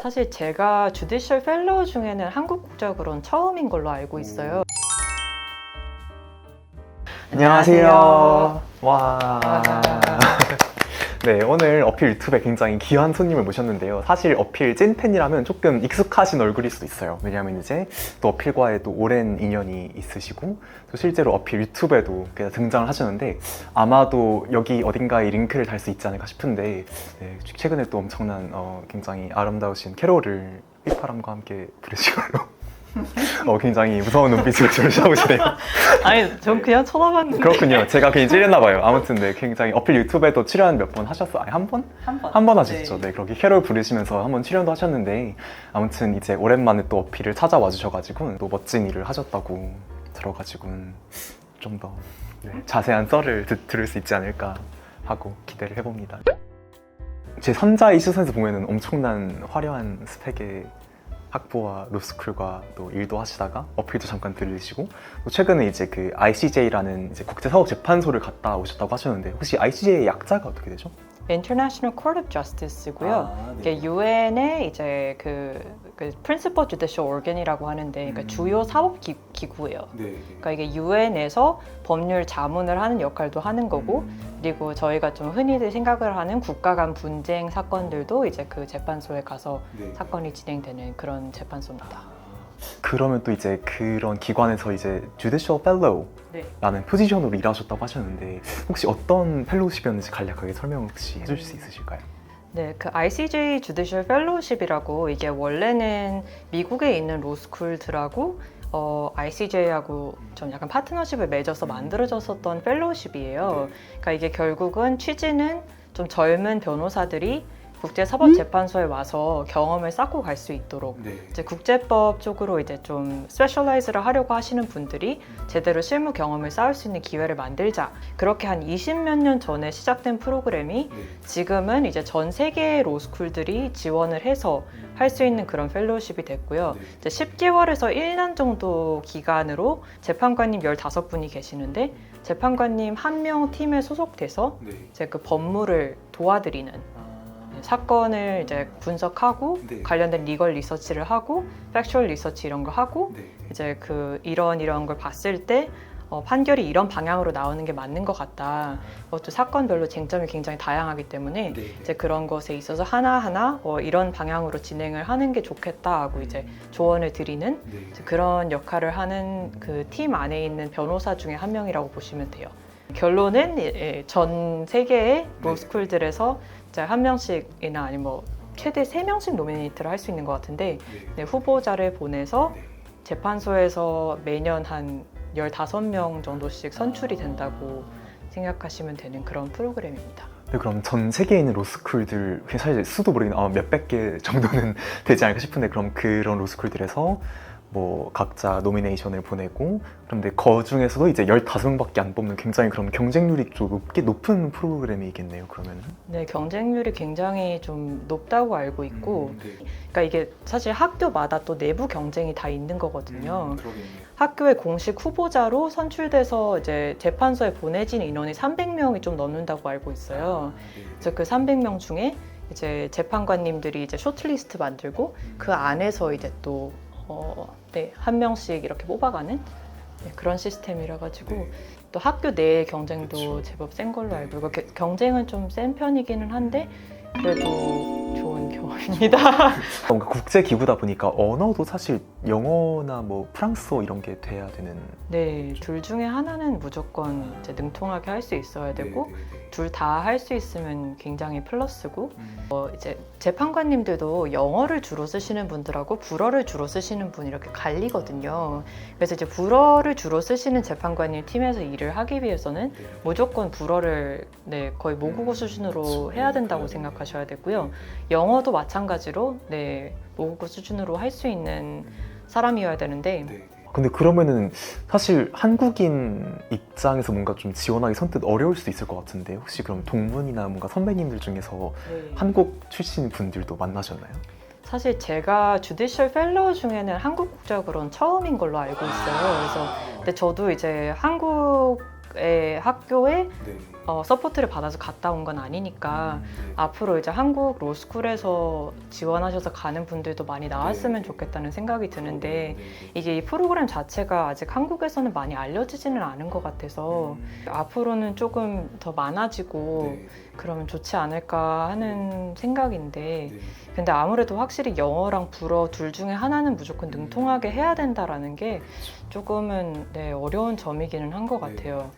사실 제가 주디셜 펠로우 중에는 한국 국적으로는 처음인 걸로 알고 있어요. 안녕하세요. 와. 네, 오늘 어필 유튜브에 굉장히 귀한 손님을 모셨는데요. 사실 어필 찐팬이라면 조금 익숙하신 얼굴일 수도 있어요. 왜냐하면 이제 또 어필과에도 오랜 인연이 있으시고 또 실제로 어필 유튜브에도 등장을 하셨는데 아마도 여기 어딘가에 링크를 달 수 있지 않을까 싶은데 네, 최근에 또 엄청난 굉장히 아름다우신 캐롤을 휘파람과 함께 부르시걸로 굉장히 무서운 눈빛으로 저를 쳐다보시네요. 아니, 전 그냥 쳐다봤는데. 그렇군요. 제가 괜히 찔렸나 봐요. 아무튼 네, 굉장히 어필 유튜브에도 출연 몇 번 하셨어요. 아니, 한 번? 한 번 하셨죠. 네, 그렇게 캐롤 부르시면서 한 번 출연도 하셨는데 아무튼 이제 오랜만에 또 어필을 찾아와 주셔가지고 또 멋진 일을 하셨다고 들어가지고 좀 더 자세한 썰을 들을 수 있지 않을까 하고 기대를 해봅니다. 제 선자의 시선에서 보면은 엄청난 화려한 스펙의 학부와 로스쿨과 또 일도 하시다가 어필도 잠깐 들리시고 또 최근에 이제 그 ICJ라는 이제 국제사법재판소를 갔다 오셨다고 하셨는데 혹시 ICJ의 약자가 어떻게 되죠? International Court of Justice고요. 네. 이게 UN의 이제 그 Principal Judicial Organ이라고 하는데, 그러니까 주요 사법 기구예요. 네. 그러니까 이게 UN에서 법률 자문을 하는 역할도 하는 거고, 그리고 저희가 좀 흔히들 생각을 하는 국가 간 분쟁 사건들도 이제 그 재판소에 가서 사건이 진행되는 그런 재판소입니다. 그러면 또 이제 그런 기관에서 이제 Judicial Fellow라는 포지션으로 일하셨다고 하셨는데 혹시 어떤 펠로우십이었는지 간략하게 설명 혹시 해주실 수 있으실까요? 네, 그 ICJ Judicial Fellowship이라고, 이게 원래는 미국에 있는 로스쿨들하고 ICJ하고 좀 약간 파트너십을 맺어서 만들어졌었던 펠로우십이에요. 그러니까 이게 결국은 취지는 좀 젊은 변호사들이 국제사법재판소에 와서 경험을 쌓고 갈 수 있도록 이제 국제법 쪽으로 이제 좀 스페셜라이즈를 하려고 하시는 분들이 제대로 실무 경험을 쌓을 수 있는 기회를 만들자, 그렇게 한 20몇 년 전에 시작된 프로그램이 지금은 이제 전 세계의 로스쿨들이 지원을 해서 할 수 있는 그런 펠로우십이 됐고요. 이제 10개월에서 1년 정도 기간으로 재판관님 15분이 계시는데 재판관님 한 명 팀에 소속돼서 이제 그 법무를 도와드리는, 사건을 이제 분석하고 관련된 리걸 리서치를 하고 팩추얼 리서치 이런 거 하고 이제 그 이런 걸 봤을 때 판결이 이런 방향으로 나오는 게 맞는 것 같다. 또 사건별로 쟁점이 굉장히 다양하기 때문에 이제 그런 것에 있어서 하나하나 이런 방향으로 진행을 하는 게 좋겠다 하고 이제 조언을 드리는 이제 그런 역할을 하는 그 팀 안에 있는 변호사 중에 한 명이라고 보시면 돼요. 결론은 전 세계의 로스쿨들에서 한 명씩이나 아니면 뭐 최대 3명씩 노미네이트를 할 수 있는 것 같은데 후보자를 보내서 재판소에서 매년 한 15명 정도씩 선출이 된다고 생각하시면 되는 그런 프로그램입니다. 네, 그럼 전 세계에 있는 로스쿨들 사실 수도 모르겠는데 몇백 개 정도는 되지 않을까 싶은데 그럼 그런 로스쿨들에서 뭐 각자 노미네이션을 보내고 그런데 그 중에서도 이제 15명밖에 안 뽑는 굉장히 그럼 경쟁률이 좀 높은 프로그램이겠네요, 그러면은? 네, 경쟁률이 굉장히 좀 높다고 알고 있고 그러니까 이게 사실 학교마다 또 내부 경쟁이 다 있는 거거든요. 학교의 공식 후보자로 선출돼서 이제 재판소에 보내진 인원이 300명이 좀 넘는다고 알고 있어요. 그래서 그 300명 중에 이제 재판관님들이 이제 쇼트리스트 만들고 그 안에서 이제 또 한 명씩 이렇게 뽑아가는 그런 시스템이라 가지고 또 학교 내의 경쟁도 제법 센 걸로 알고 있고 경쟁은 좀 센 편이기는 한데 그래도 좋은 경험입니다. 뭔가 국제 기구다 보니까 언어도 사실 영어나 뭐 프랑스어 이런 게 돼야 되는. 네, 둘 중에 하나는 무조건 이제 능통하게 할 수 있어야 되고 둘 다 할 수 있으면 굉장히 플러스고 이제 재판관님들도 영어를 주로 쓰시는 분들하고 불어를 주로 쓰시는 분 이렇게 갈리거든요. 그래서 이제 불어를 주로 쓰시는 재판관님 팀에서 일을 하기 위해서는 무조건 불어를 거의 모국어 수준으로 해야 된다고 생각하셔야 되고요. 영어도 마찬가지로 모국어 수준으로 할 수 있는 사람이어야 되는데 근데 그러면은 사실 한국인 입장에서 뭔가 좀 지원하기 선뜻 어려울 수 있을 것 같은데 혹시 그럼 동문이나 뭔가 선배님들 중에서 한국 출신 분들도 만나셨나요? 사실 제가 주디셜 펠로우 중에는 한국 국적으로는 처음인 걸로 알고 있어요. 그래서 근데 저도 이제 한국의 학교에 서포트를 받아서 갔다 온 건 아니니까 앞으로 이제 한국 로스쿨에서 지원하셔서 가는 분들도 많이 나왔으면 좋겠다는 생각이 드는데 이게 이 프로그램 자체가 아직 한국에서는 많이 알려지지는 않은 것 같아서 앞으로는 조금 더 많아지고 그러면 좋지 않을까 하는 생각인데 근데 아무래도 확실히 영어랑 불어 둘 중에 하나는 무조건 능통하게 해야 된다라는 게 조금은 어려운 점이기는 한 것 같아요.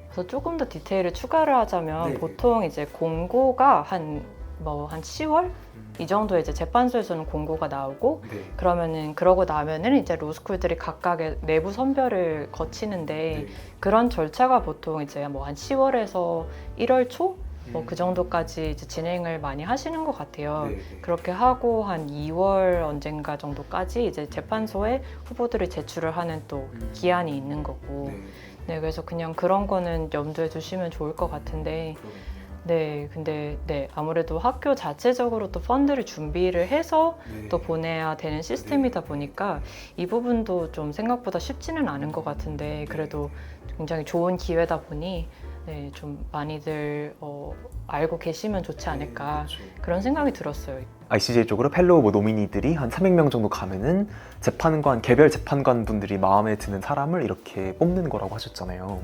그래서 조금 더 디테일을 추가를 하자면 보통 이제 공고가 한 10월 이 정도에 이제 재판소에서는 공고가 나오고 그러면은 그러고 나면은 이제 로스쿨들이 각각의 내부 선별을 거치는데 그런 절차가 보통 이제 뭐 한 10월에서 1월 초 뭐 그 정도까지 이제 진행을 많이 하시는 것 같아요. 그렇게 하고 한 2월 언젠가 정도까지 이제 재판소에 후보들을 제출을 하는 또 기한이 있는 거고. 그래서 그냥 그런 거는 염두에 두시면 좋을 것 같은데. 근데 아무래도 학교 자체적으로 또 펀드를 준비를 해서 또 보내야 되는 시스템이다 보니까 이 부분도 좀 생각보다 쉽지는 않은 것 같은데 그래도 굉장히 좋은 기회다 보니 좀 많이들 알고 계시면 좋지 않을까 그런 생각이 들었어요. ICJ 쪽으로 펠로우 노미니들이 한 300명 정도 가면은 개별 재판관 분들이 마음에 드는 사람을 이렇게 뽑는 거라고 하셨잖아요.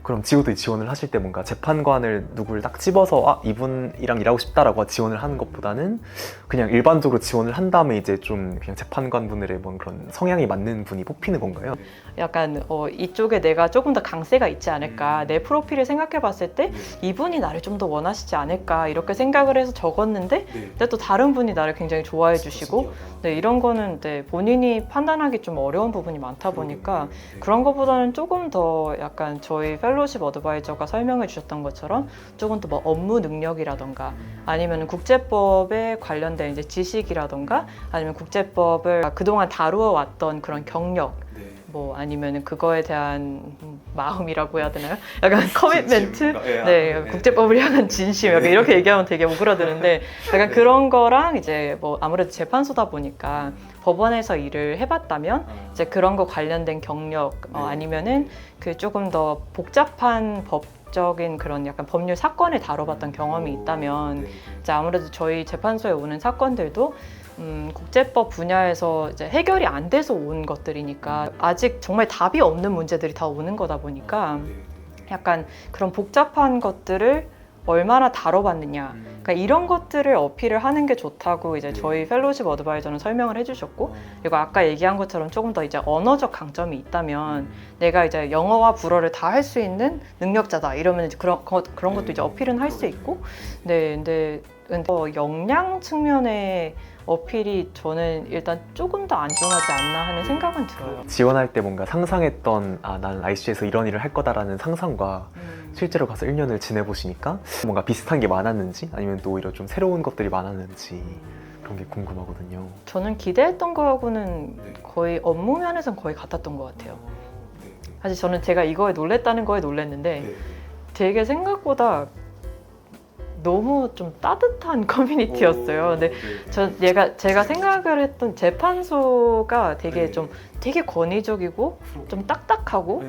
그럼 지호도 지원을 하실 때 뭔가 재판관을 누구를 딱 집어서 이분이랑 일하고 싶다라고 지원을 하는 것보다는 그냥 일반적으로 지원을 한 다음에 이제 좀 그냥 재판관 분들의 뭔 그런 성향이 맞는 분이 뽑히는 건가요? 약간 이쪽에 내가 조금 더 강세가 있지 않을까 내 프로필을 생각해 봤을 때 이분이 나를 좀 더 원하시지 않을까 이렇게 생각을 해서 적었는데 근데 또 다른 분이 나를 굉장히 좋아해 주시고 이런 거는 본인이 판단하기 좀 어려운 부분이 많다 보니까 그런 것보다는 조금 더 약간 저희 펠로우십 어드바이저가 설명해 주셨던 것처럼 조금 더 뭐 업무 능력이라던가 아니면 국제법에 관련된 이제 지식이라던가 아니면 국제법을 그동안 다루어 왔던 그런 경력 뭐 아니면 그거에 대한 마음이라고 해야 되나요? 약간 커미트멘트? 국제법을 향한 진심 약간 이렇게 얘기하면 되게 오그라드는데 약간 그런 거랑 이제 뭐 아무래도 재판소다 보니까 법원에서 일을 해봤다면 이제 그런 거 관련된 경력 아니면은 그 조금 더 복잡한 법적인 그런 약간 법률 사건을 다뤄봤던 경험이 있다면 이제 아무래도 저희 재판소에 오는 사건들도 국제법 분야에서 이제 해결이 안 돼서 온 것들이니까 아직 정말 답이 없는 문제들이 다 오는 거다 보니까 약간 그런 복잡한 것들을 얼마나 다뤄봤느냐 그러니까 이런 것들을 어필을 하는 게 좋다고 이제 저희 펠로우십 어드바이저는 설명을 해주셨고 그리고 아까 얘기한 것처럼 조금 더 이제 언어적 강점이 있다면 내가 이제 영어와 불어를 다 할 수 있는 능력자다 이러면 이제 그런 것도 이제 어필은 할 수 있고 근데 역량 측면의 어필이 저는 일단 조금 더 안전하지 않나 하는 생각은 들어요. 지원할 때 뭔가 상상했던 나는 ICJ에서 이런 일을 할 거다라는 상상과 실제로 가서 1년을 지내보시니까 뭔가 비슷한 게 많았는지 아니면 또 오히려 좀 새로운 것들이 많았는지 그런 게 궁금하거든요. 저는 기대했던 거하고는 거의 업무 면에서는 거의 같았던 것 같아요. 사실 저는 제가 이거에 놀랬다는 거에 놀랬는데 되게 생각보다 너무 좀 따뜻한 커뮤니티였어요. 근데 제가 생각을 했던 재판소가 되게 권위적이고 좀 딱딱하고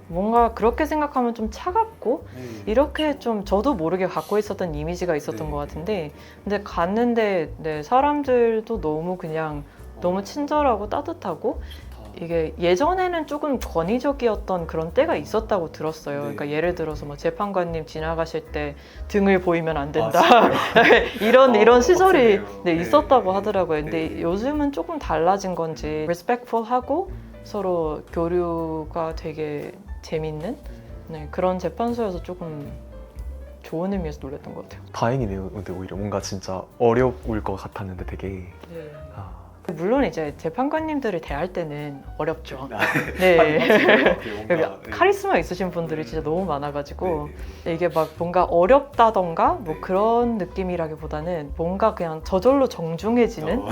뭔가 그렇게 생각하면 좀 차갑고 이렇게 좀 저도 모르게 갖고 있었던 이미지가 있었던 것 같은데 근데 갔는데 사람들도 너무 친절하고 따뜻하고 이게 예전에는 조금 권위적이었던 그런 때가 있었다고 들었어요. 그러니까 예를 들어서 뭐 재판관님 지나가실 때 등을 보이면 안 된다. 이런 시설이 있었다고 하더라고요. 근데 요즘은 조금 달라진 건지 respectful하고 서로 교류가 되게 재밌는 그런 재판소여서 조금 좋은 의미에서 놀랐던 것 같아요. 다행이네요. 근데 오히려 뭔가 진짜 어려울 것 같았는데 되게 물론 이제 재판관님들을 대할 때는 어렵죠. 카리스마 있으신 분들이 진짜 너무 많아가지고 이게 막 뭔가 어렵다던가 뭐 그런 느낌이라기보다는 뭔가 그냥 저절로 정중해지는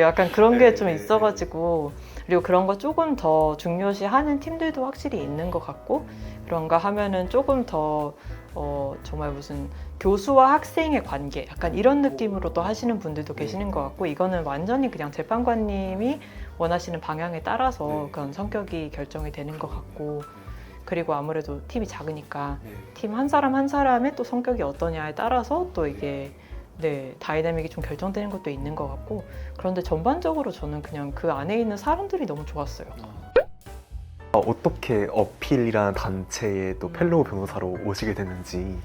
약간 그런 게 좀 있어가지고 그리고 그런 거 조금 더 중요시하는 팀들도 확실히 있는 것 같고 그런가 하면은 조금 더 정말 무슨 교수와 학생의 관계 약간 이런 느낌으로도 하시는 분들도 계시는 것 같고 이거는 완전히 그냥 재판관님이 원하시는 방향에 따라서 그런 성격이 결정이 되는 것 같고 그리고 아무래도 팀이 작으니까 네. 팀 한 사람 한 사람의 또 성격이 어떠냐에 따라서 또 이게 네, 다이내믹이 좀 결정되는 것도 있는 것 같고 그런데 전반적으로 저는 그냥 그 안에 있는 사람들이 너무 좋았어요. 어떻게 어필이라는 단체에 또 펠로우 변호사로 오시게 됐는지.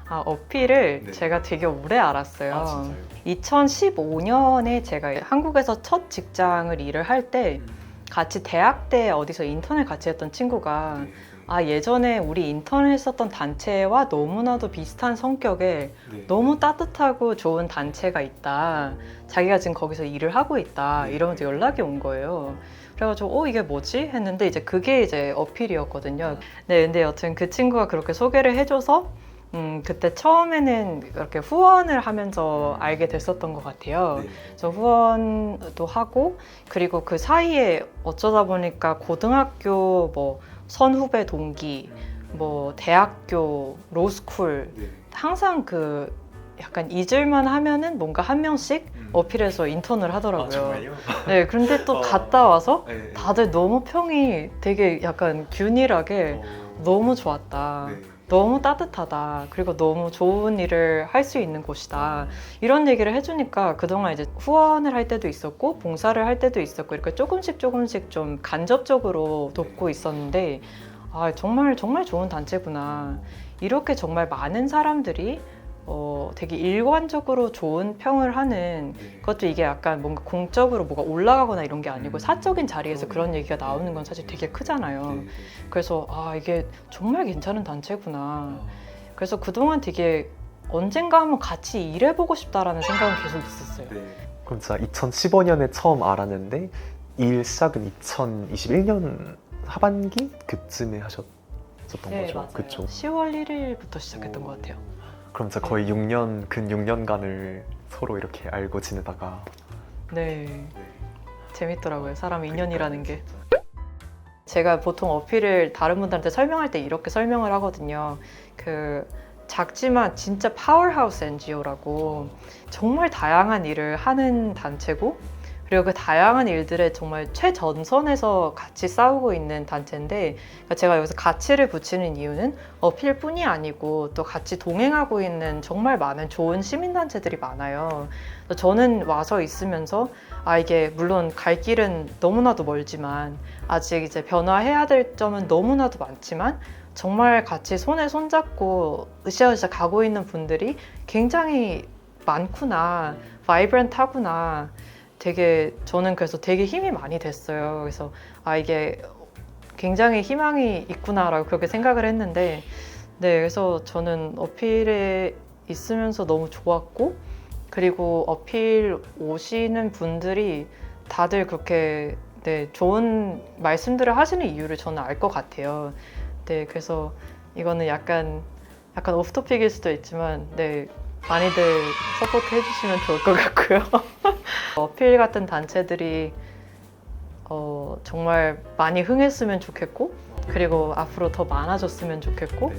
어필을 네. 제가 되게 오래 알았어요. 2015년에 제가 한국에서 첫 직장을 일을 할 때 같이 대학 때 어디서 인턴을 같이 했던 친구가 예전에 우리 인턴을 했었던 단체와 너무나도 비슷한 성격에 너무 따뜻하고 좋은 단체가 있다. 자기가 지금 거기서 일을 하고 있다. 이러면서 연락이 온 거예요. 그래가지고 이게 뭐지? 했는데 이제 그게 이제 어필이었거든요. 네, 근데 여튼 그 친구가 그렇게 소개를 해줘서 그때 처음에는 이렇게 후원을 하면서 알게 됐었던 것 같아요. 그래서 후원도 하고 그리고 그 사이에 어쩌다 보니까 고등학교 뭐 선후배 동기 뭐 대학교 로스쿨 항상 그 약간 잊을만 하면은 뭔가 한 명씩 어필해서 인턴을 하더라고요. 네, 그런데 또 갔다 와서 다들 너무 평이 되게 약간 균일하게 너무 좋았다. 너무 따뜻하다. 그리고 너무 좋은 일을 할 수 있는 곳이다. 이런 얘기를 해주니까 그동안 이제 후원을 할 때도 있었고 봉사를 할 때도 있었고 이렇게 조금씩 좀 간접적으로 돕고 있었는데 정말 정말 좋은 단체구나. 이렇게 정말 많은 사람들이 되게 일관적으로 좋은 평을 하는 그것도 이게 약간 뭔가 공적으로 뭐가 올라가거나 이런 게 아니고 사적인 자리에서 그런 얘기가 나오는 건 사실 되게 크잖아요. 그래서 이게 정말 괜찮은 단체구나. 그래서 그동안 되게 언젠가 한번 같이 일해보고 싶다라는 생각은 계속 있었어요. 그럼 진짜 2015년에 처음 알았는데 일 시작은 2021년 하반기 그쯤에 하셨던 거죠? 맞아요. 그쵸? 10월 1일부터 시작했던 것 같아요. 그럼 진짜 거의 6년, 근 6년간을 서로 이렇게 알고 지내다가 네. 재밌더라고요. 사람 인연이라는 게. 제가 보통 어필을 다른 분들한테 설명할 때 이렇게 설명을 하거든요. 그 작지만 진짜 파워하우스 NGO라고 정말 다양한 일을 하는 단체고 그리고 그 다양한 일들에 정말 최전선에서 같이 싸우고 있는 단체인데 제가 여기서 가치를 붙이는 이유는 어필뿐이 아니고 또 같이 동행하고 있는 정말 많은 좋은 시민단체들이 많아요. 저는 와서 있으면서 이게 물론 갈 길은 너무나도 멀지만 아직 이제 변화해야 될 점은 너무나도 많지만 정말 같이 손에 손잡고 으쌰으쌰 가고 있는 분들이 굉장히 많구나, 바이브런트하구나. 되게 저는 그래서 되게 힘이 많이 됐어요. 그래서 이게 굉장히 희망이 있구나라고 그렇게 생각을 했는데 그래서 저는 어필에 있으면서 너무 좋았고 그리고 어필 오시는 분들이 다들 그렇게 좋은 말씀들을 하시는 이유를 저는 알 것 같아요. 그래서 이거는 약간 오프토픽일 수도 있지만 많이들 서포트 해주시면 좋을 것 같고요. 어필 같은 단체들이 정말 많이 흥했으면 좋겠고 그리고 앞으로 더 많아졌으면 좋겠고